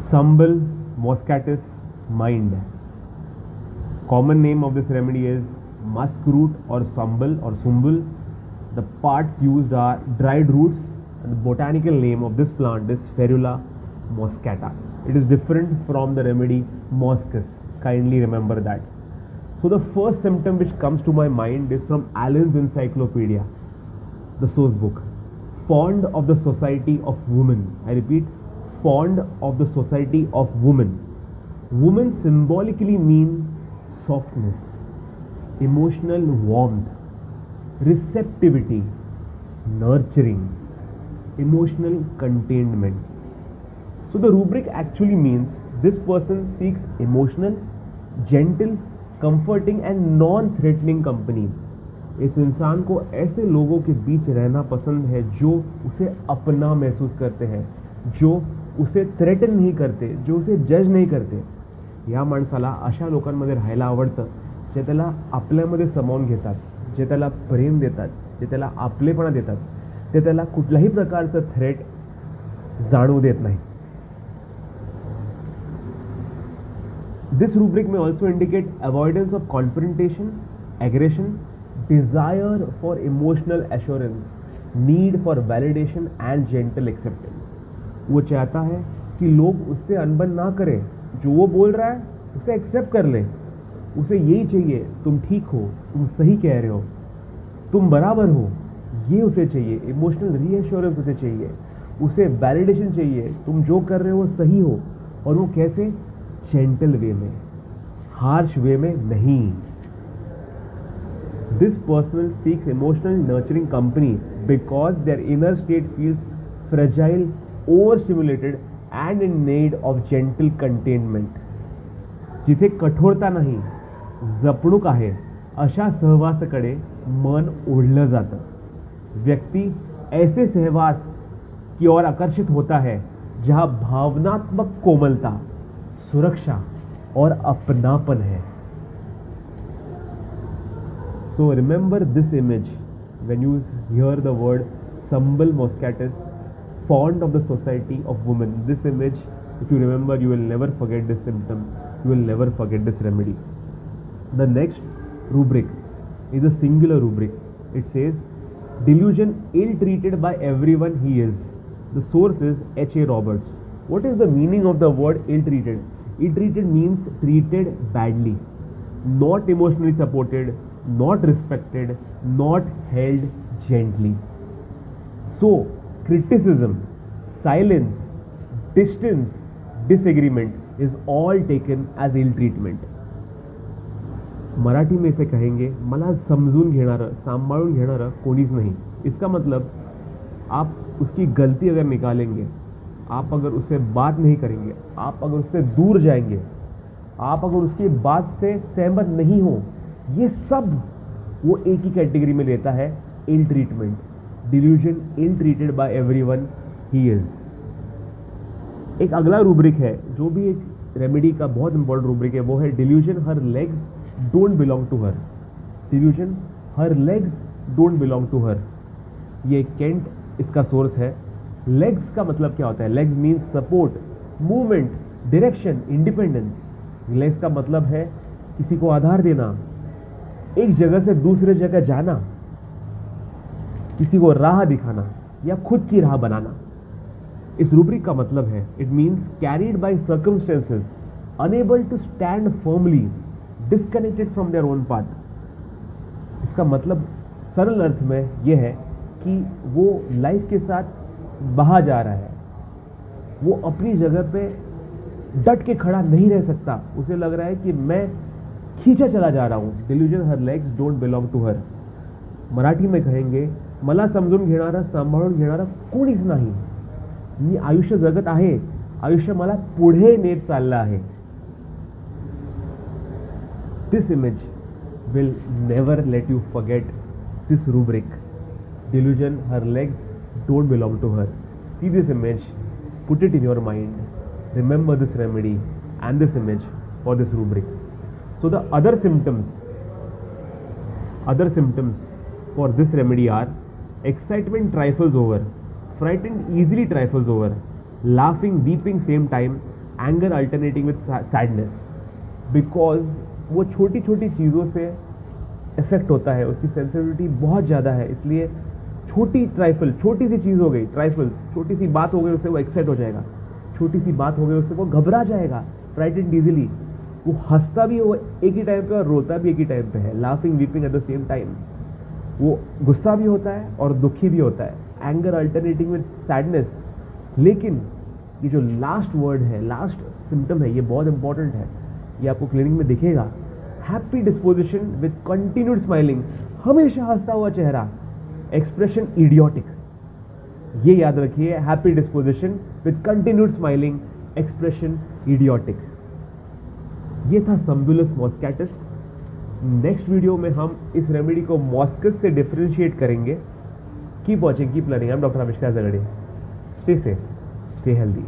Sumbul moscatus mind. Common name of this remedy is musk root or sumbul. The parts used are dried roots, and the botanical name of this plant is Ferula moscata. It is different from the remedy moschus. Kindly remember that. So the first symptom which comes to my mind is from Allen's Encyclopedia, the source book. Fond of the society of women. I repeat, fond of the society of women. Women symbolically mean softness, emotional warmth, receptivity, nurturing, emotional containment. So the rubric actually means this person seeks emotional, gentle, comforting and non-threatening company. इस इंसान को ऐसे लोगों के बीच रहना पसंद है जो उसे अपना महसूस करते हैं, जो उसे थ्रेटन नहीं करते, जो उसे जज नहीं करते. या माणसाला अशा लोकांमध्ये राहायला आवडतं जे त्याला आपल्यामध्ये सामावून घेतात, जे त्याला प्रेम देतात, जे त्याला आपलेपणा देतात, ते त्याला कुठल्याही प्रकारचं थ्रेट जाणवू देत नाही. This rubric may also indicate avoidance of confrontation, aggression, desire for emotional assurance, need for validation and gentle acceptance. वो चाहता है कि लोग उससे अनबन ना करें, जो वो बोल रहा है उसे एक्सेप्ट कर ले. उसे यही चाहिए, तुम ठीक हो, तुम सही कह रहे हो, तुम बराबर हो, ये उसे चाहिए. इमोशनल रीएश्योरेंस उसे चाहिए, उसे वैलिडेशन चाहिए, तुम जो कर रहे हो वो सही हो. और वो कैसे? जेंटल वे में, हार्श वे में नहीं. This person seeks emotional nurturing company because their inner state feels fragile, overstimulated and in need of gentle containment. जिथे कठोरता नाही, जपणूक आहे, अशा सहवासाकडे मन ओढलं जातं. व्यक्ति ऐसे सहवास की ओर आकर्षित होता है जहां भावनात्मक कोमलता, सुरक्षा और अपनापन है. So remember this image when you hear the word Sumbul moscatus, fond of the society of women. This image, if you remember, you will never forget this symptom, you will never forget this remedy. The next rubric is a singular rubric. It says delusion ill-treated by everyone he is. The source is H.A. Roberts. What is the meaning of the word ill-treated? Ill-treated means treated badly, not emotionally supported, not respected, not held gently. So, criticism, silence, distance, disagreement is all taken as ill treatment. Marathi में इसे कहेंगे मला समजून घेणारं, सांभाळून घेणारं कोणीच नाही. इसका मतलब आप उसकी गलती अगर निकालेंगे, आप अगर उससे बात नहीं करेंगे, आप अगर उससे दूर जाएंगे, आप अगर उसकी बात से सहमत नहीं हो, ये सब वो एक ही कैटेगरी में लेता है, ill treatment. Delusion ill treated by everyone he is. एक अगला रूब्रिक है जो भी एक रेमेडी का बहुत इंपॉर्टेंट रूब्रिक है, वो है delusion her legs don't belong to her. Delusion her legs don't belong to her. ये केंट इसका सोर्स है. लेग्स का मतलब क्या होता है? Legs means support, movement, direction, independence. Legs का मतलब है किसी को आधार देना, एक जगह से दूसरे जगह जाना, किसी को राह दिखाना या खुद की राह बनाना. इस रूब्रिक का मतलब है it means carried by circumstances, unable to stand firmly, disconnected from their own path. इसका मतलब सरल अर्थ में यह है कि वो लाइफ के साथ बहा जा रहा है, वो अपनी जगह पे डट के खड़ा नहीं रह सकता. उसे लग रहा है कि मैं खींचा चला जा रहा हूं. Delusion her legs don't belong to her. Marathi में कहेंगे मला समजून घेणारा, सांभाळून घेणारा कोणीच नाही. मी आयुष्य जगत आहे, आयुष्य मला पुढे नेत चाललं आहे. This image will never let you forget this rubric. Delusion her legs don't belong to her. See this image, put it in your mind, remember this remedy and this image for this rubric. So the other symptoms for this remedy are excitement trifles over, frightened easily trifles over, laughing, weeping same time, anger alternating with sadness, because वो छोटी छोटी चीज़ों से effect होता है, उसकी sensitivity बहुत ज़्यादा है, इसलिए छोटी ट्राइफल, छोटी सी चीज़ हो गई, ट्राइफल्स, छोटी सी बात हो गई उससे वो एक्साइट हो जाएगा, छोटी सी बात हो गई उससे वो घबरा जाएगा, फ्राइटेंड इजीली, वो हंसता भी वो एक ही टाइम पे और रोता भी एक ही टाइम पे है, laughing weeping at the same time, वो गुस्सा भी होता है और दुखी भी होता है, एंगर अल्टरनेटिंग विद सैडनेस। लेकिन ये जो लास्ट वर्ड है, लास्ट सिम्टम है, ये बहुत इंपॉर्टेंट है, ये आपको क्लिनिक में दिखेगा। Happy disposition with continued smiling, हमेशा हंसता हुआ चेहरा, एक्सप्रेशन इडियोटिक, ये याद रखिए, happy disposition with continued smiling, expression idiotic. ये था संबुलस मॉस्कैटिस। नेक्स्ट वीडियो में हम इस रेमेडी को मॉस्कस से डिफरेंशिएट करेंगे। Keep watching, keep learning. I am doctor Avishkar Jagde. Stay safe, stay healthy.